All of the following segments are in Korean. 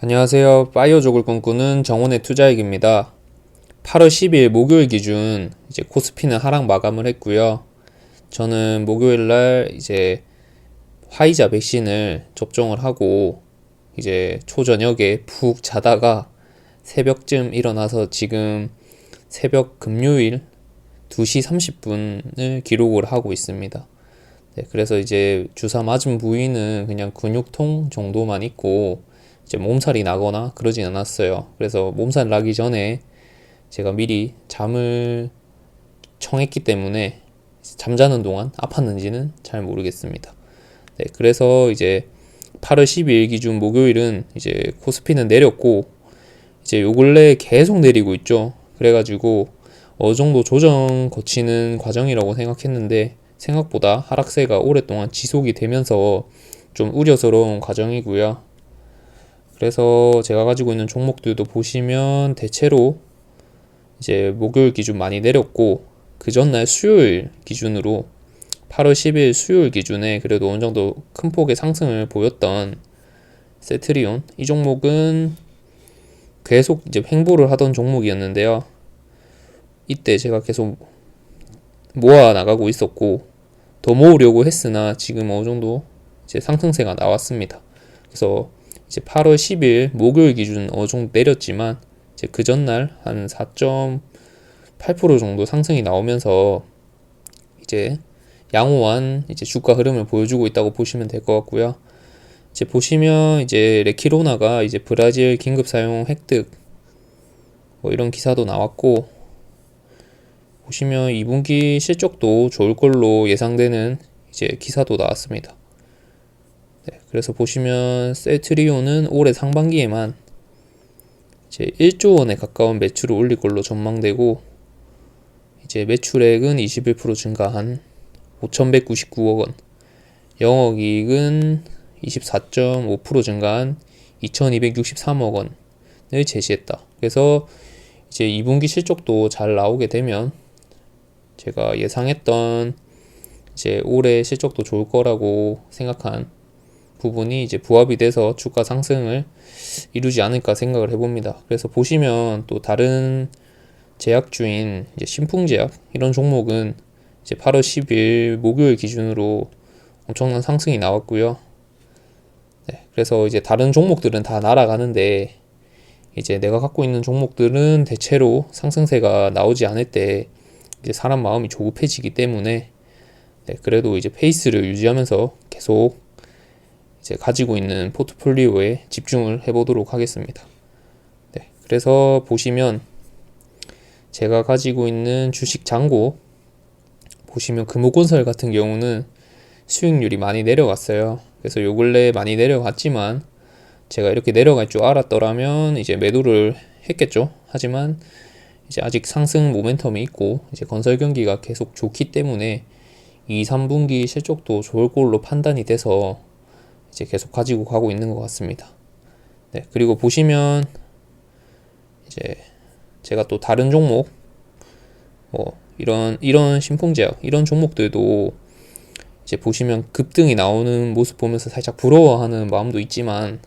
안녕하세요. 바이오족을 꿈꾸는 정원의 투자익입니다. 8월 10일 목요일 기준 이제 코스피는 하락 마감을 했고요. 저는 목요일 날 이제 화이자 백신을 접종을 하고 이제 초저녁에 푹 자다가 새벽쯤 일어나서 지금 새벽 금요일 2시 30분을 기록을 하고 있습니다. 네, 그래서 이제 주사 맞은 부위는 그냥 근육통 정도만 있고 이제 몸살이 나거나 그러진 않았어요. 그래서 몸살 나기 전에 제가 미리 잠을 청했기 때문에 잠자는 동안 아팠는지는 잘 모르겠습니다. 네, 그래서 이제 8월 12일 기준 목요일은 이제 코스피는 내렸고 이제 요 근래 계속 내리고 있죠. 그래가지고 어느 정도 조정 거치는 과정이라고 생각했는데 생각보다 하락세가 오랫동안 지속이 되면서 좀 우려스러운 과정이고요. 그래서 제가 가지고 있는 종목들도 보시면 대체로 이제 목요일 기준 많이 내렸고 그 전날 수요일 기준으로 8월 10일 수요일 기준에 그래도 어느 정도 큰 폭의 상승을 보였던 세트리온 이 종목은 계속 이제 횡보를 하던 종목이었는데요. 이때 제가 계속 모아 나가고 있었고 더 모으려고 했으나 지금 어느 정도 이제 상승세가 나왔습니다. 그래서 이제 8월 10일 목요일 기준 어느 정도 내렸지만 이제 그 전날 한 4.8% 정도 상승이 나오면서 이제 양호한 이제 주가 흐름을 보여주고 있다고 보시면 될 것 같고요. 이제 보시면 이제 레키로나가 이제 브라질 긴급 사용 획득 뭐 이런 기사도 나왔고 보시면 2분기 실적도 좋을 걸로 예상되는 이제 기사도 나왔습니다. 네, 그래서 보시면 셀트리온은 올해 상반기에만 이제 1조 원에 가까운 매출을 올릴 걸로 전망되고 이제 매출액은 21% 증가한 5,199억 원, 영업이익은 24.5% 증가한 2,263억 원을 제시했다. 그래서 이제 2분기 실적도 잘 나오게 되면 제가 예상했던 이제 올해 실적도 좋을 거라고 생각한 부분이 이제 부합이 돼서 주가 상승을 이루지 않을까 생각을 해봅니다. 그래서 보시면 또 다른 제약주인 이제 신풍제약 이런 종목은 이제 8월 10일 목요일 기준으로 엄청난 상승이 나왔고요. 네, 그래서 이제 다른 종목들은 다 날아가는데 이제 내가 갖고 있는 종목들은 대체로 상승세가 나오지 않을 때 이제 사람 마음이 조급해지기 때문에 네, 그래도 이제 페이스를 유지하면서 계속 이제 가지고 있는 포트폴리오에 집중을 해보도록 하겠습니다. 네, 그래서 보시면 제가 가지고 있는 주식 잔고 보시면 금호건설 같은 경우는 수익률이 많이 내려갔어요. 그래서 요 근래 많이 내려갔지만 제가 이렇게 내려갈 줄 알았더라면 이제 매도를 했겠죠. 하지만 이제 아직 상승 모멘텀이 있고 이제 건설 경기가 계속 좋기 때문에 2, 3분기 실적도 좋을 걸로 판단이 돼서 이제 계속 가지고 가고 있는 것 같습니다. 네, 그리고 보시면 이제 제가 또 다른 종목 뭐 이런 신풍제약 이런 종목들도 이제 보시면 급등이 나오는 모습 보면서 살짝 부러워하는 마음도 있지만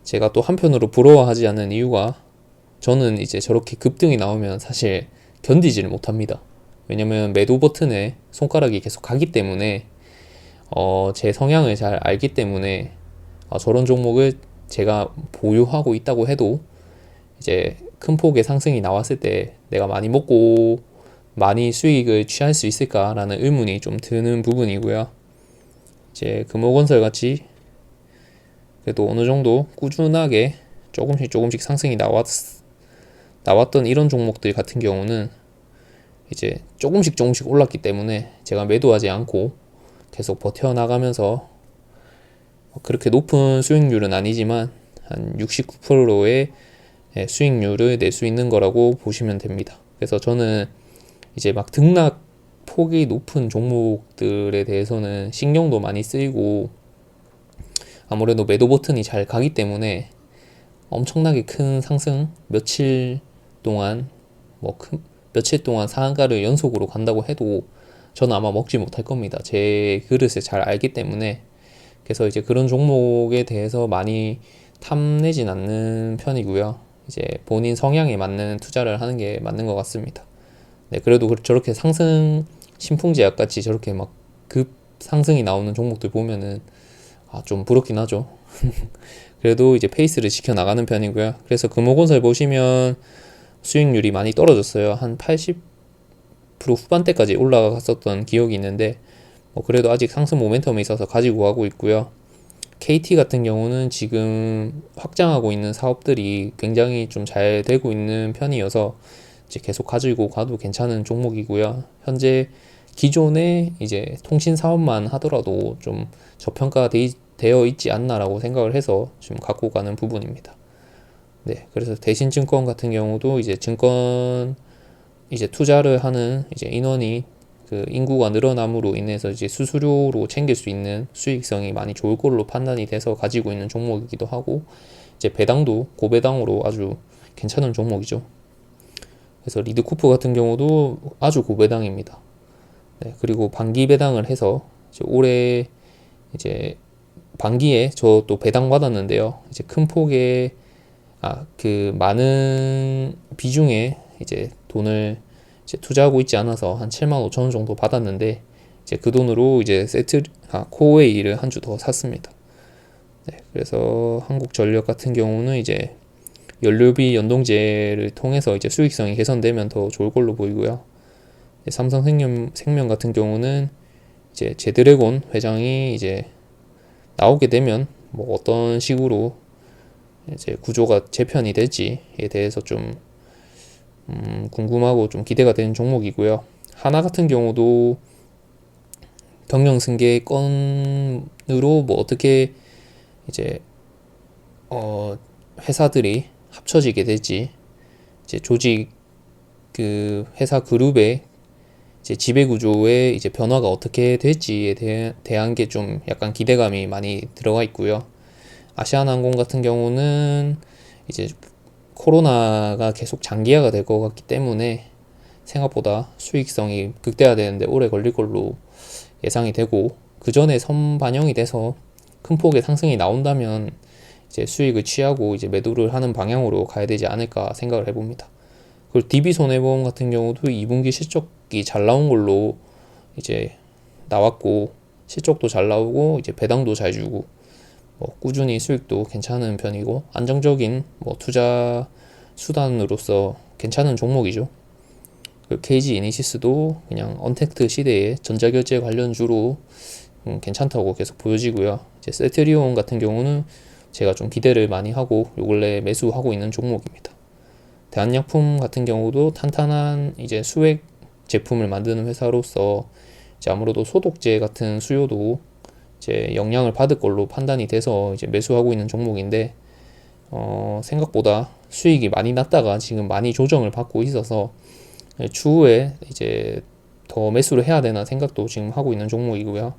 제가 또 한편으로 부러워하지 않는 이유가 저는 이제 저렇게 급등이 나오면 사실 견디지를 못합니다. 왜냐면 매도 버튼에 손가락이 계속 가기 때문에 제 성향을 잘 알기 때문에 저런 종목을 제가 보유하고 있다고 해도 이제 큰 폭의 상승이 나왔을 때 내가 많이 먹고 많이 수익을 취할 수 있을까라는 의문이 좀 드는 부분이고요. 이제 금호건설 같이 그래도 어느 정도 꾸준하게 조금씩 상승이 나왔던 이런 종목들 같은 경우는 이제 조금씩 올랐기 때문에 제가 매도하지 않고 계속 버텨나가면서 그렇게 높은 수익률은 아니지만 한 69%의 수익률을 낼 수 있는 거라고 보시면 됩니다. 그래서 저는 이제 막 등락 폭이 높은 종목들에 대해서는 신경도 많이 쓰이고 아무래도 매도 버튼이 잘 가기 때문에 엄청나게 큰 상승 며칠 동안 며칠 동안 상한가를 연속으로 간다고 해도 저는 아마 먹지 못할 겁니다. 제 그릇을 잘 알기 때문에. 그래서 이제 그런 종목에 대해서 많이 탐내진 않는 편이고요. 이제 본인 성향에 맞는 투자를 하는 게 맞는 것 같습니다. 네, 그래도 저렇게 상승 신풍제약 같이 저렇게 막 급 상승이 나오는 종목들 보면은 좀 부럽긴 하죠. 그래도 이제 페이스를 지켜 나가는 편이고요. 그래서 금호건설 보시면 수익률이 많이 떨어졌어요. 한 80% 후반대까지 올라갔었던 기억이 있는데 그래도 아직 상승 모멘텀이 있어서 가지고 가고 있고요. KT 같은 경우는 지금 확장하고 있는 사업들이 굉장히 좀 잘 되고 있는 편이어서 이제 계속 가지고 가도 괜찮은 종목이고요. 현재 기존의 이제 통신 사업만 하더라도 좀 저평가되어 있지 않나라고 생각을 해서 지금 갖고 가는 부분입니다. 네, 그래서 대신증권 같은 경우도 이제 증권 이제 투자를 하는 이제 인원이 그 인구가 늘어남으로 인해서 이제 수수료로 챙길 수 있는 수익성이 많이 좋을 걸로 판단이 돼서 가지고 있는 종목이기도 하고, 이제 배당도 고배당으로 아주 괜찮은 종목이죠. 그래서 리드코프 같은 경우도 아주 고배당입니다. 네, 그리고 반기 배당을 해서 이제 올해 이제 반기에 저 또 배당 받았는데요. 이제 큰 폭의 그 많은 비중의 이제 돈을 이제 투자하고 있지 않아서 한 75,000원 정도 받았는데, 이제 그 돈으로 이제 코웨이를 한 주 더 샀습니다. 네, 그래서 한국전력 같은 경우는 이제 연료비 연동제를 통해서 이제 수익성이 개선되면 더 좋을 걸로 보이고요. 삼성생명 같은 경우는 이제 제드래곤 회장이 이제 나오게 되면 뭐 어떤 식으로 이제 구조가 재편이 될지에 대해서 좀 궁금하고 좀 기대가 되는 종목이고요. 하나 같은 경우도 경영승계 건으로 뭐 어떻게 이제 회사들이 합쳐지게 될지, 이제 조직 그 회사 그룹의 이제 지배 구조의 이제 변화가 어떻게 될지에 대한 게 좀 약간 기대감이 많이 들어가 있고요. 아시아나항공 같은 경우는 이제 코로나가 계속 장기화가 될 것 같기 때문에 생각보다 수익성이 극대화되는데 오래 걸릴 걸로 예상이 되고, 그 전에 선반영이 돼서 큰 폭의 상승이 나온다면 이제 수익을 취하고 이제 매도를 하는 방향으로 가야 되지 않을까 생각을 해봅니다. 그리고 DB손해보험 같은 경우도 2분기 실적이 잘 나온 걸로 이제 나왔고, 실적도 잘 나오고 이제 배당도 잘 주고 꾸준히 수익도 괜찮은 편이고 안정적인 투자 수단으로서 괜찮은 종목이죠. 그 KG 이니시스도 그냥 언택트 시대의 전자결제 관련주로 괜찮다고 계속 보여지고요. 이제 세트리온 같은 경우는 제가 좀 기대를 많이 하고 요 근래 매수하고 있는 종목입니다. 대한약품 같은 경우도 탄탄한 이제 수액 제품을 만드는 회사로서 이제 아무래도 소독제 같은 수요도 이제 영향을 받을 걸로 판단이 돼서 이제 매수하고 있는 종목인데, 생각보다 수익이 많이 났다가 지금 많이 조정을 받고 있어서 추후에 이제 더 매수를 해야 되나 생각도 지금 하고 있는 종목이고요.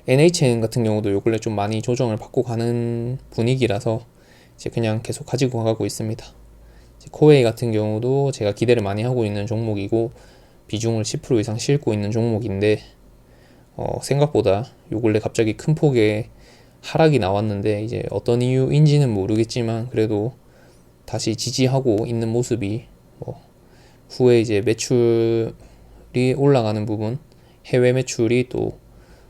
NHN 같은 경우도 요 근래 좀 많이 조정을 받고 가는 분위기라서 이제 그냥 계속 가지고 가고 있습니다. 코웨이 같은 경우도 제가 기대를 많이 하고 있는 종목이고 비중을 10% 이상 싣고 있는 종목인데, 생각보다 요 근래 갑자기 큰 폭의 하락이 나왔는데 이제 어떤 이유인지는 모르겠지만 그래도 다시 지지하고 있는 모습이 후에 이제 매출이 올라가는 부분, 해외 매출이 또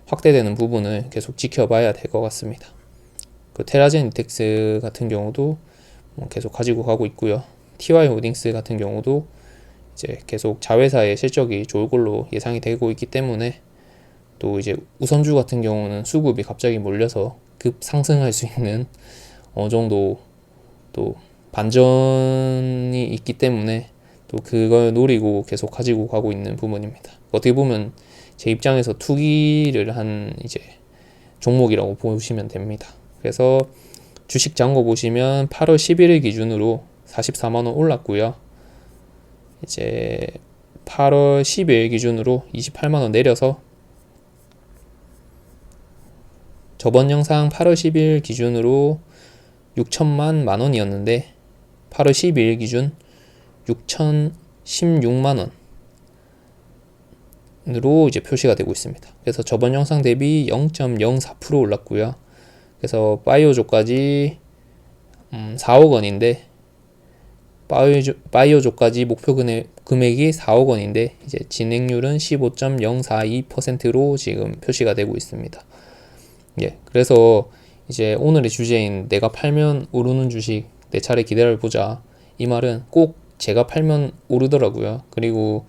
확대되는 부분을 계속 지켜봐야 될 것 같습니다. 그 테라젠 이텍스 같은 경우도 계속 가지고 가고 있고요. TY홀딩스 같은 경우도 이제 계속 자회사의 실적이 좋을 걸로 예상이 되고 있기 때문에, 또 이제 우선주 같은 경우는 수급이 갑자기 몰려서 급 상승할 수 있는 어느 정도 또 반전이 있기 때문에 또 그걸 노리고 계속 가지고 가고 있는 부분입니다. 어떻게 보면 제 입장에서 투기를 한 이제 종목이라고 보시면 됩니다. 그래서 주식 잔고 보시면 8월 11일 기준으로 44만원 올랐고요. 이제 8월 10일 기준으로 28만원 내려서 저번 영상 8월 10일 기준으로 6천만 만원이었는데 8월 12일 기준 6,016만원으로 이제 표시가 되고 있습니다. 그래서 저번 영상 대비 0.04% 올랐고요. 그래서 바이오족까지 4억 원인데 바이오족까지 목표 금액이 4억 원인데 이제 진행률은 15.042%로 지금 표시가 되고 있습니다. 예, 그래서 이제 오늘의 주제인 내가 팔면 오르는 주식 내 차례 기다려보자, 이 말은 꼭 제가 팔면 오르더라고요. 그리고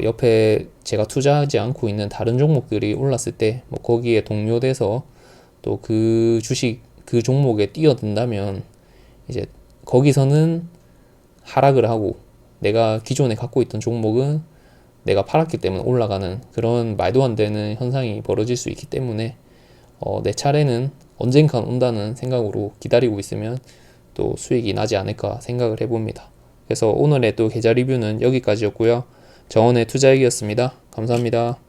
옆에 제가 투자하지 않고 있는 다른 종목들이 올랐을 때 뭐 거기에 동료돼서 또 그 주식 그 종목에 뛰어든다면 이제 거기서는 하락을 하고 내가 기존에 갖고 있던 종목은 내가 팔았기 때문에 올라가는 그런 말도 안 되는 현상이 벌어질 수 있기 때문에 내 차례는 언젠간 온다는 생각으로 기다리고 있으면 또 수익이 나지 않을까 생각을 해봅니다. 그래서 오늘의 또 계좌 리뷰는 여기까지였고요. 정원의 투자액이었습니다. 감사합니다.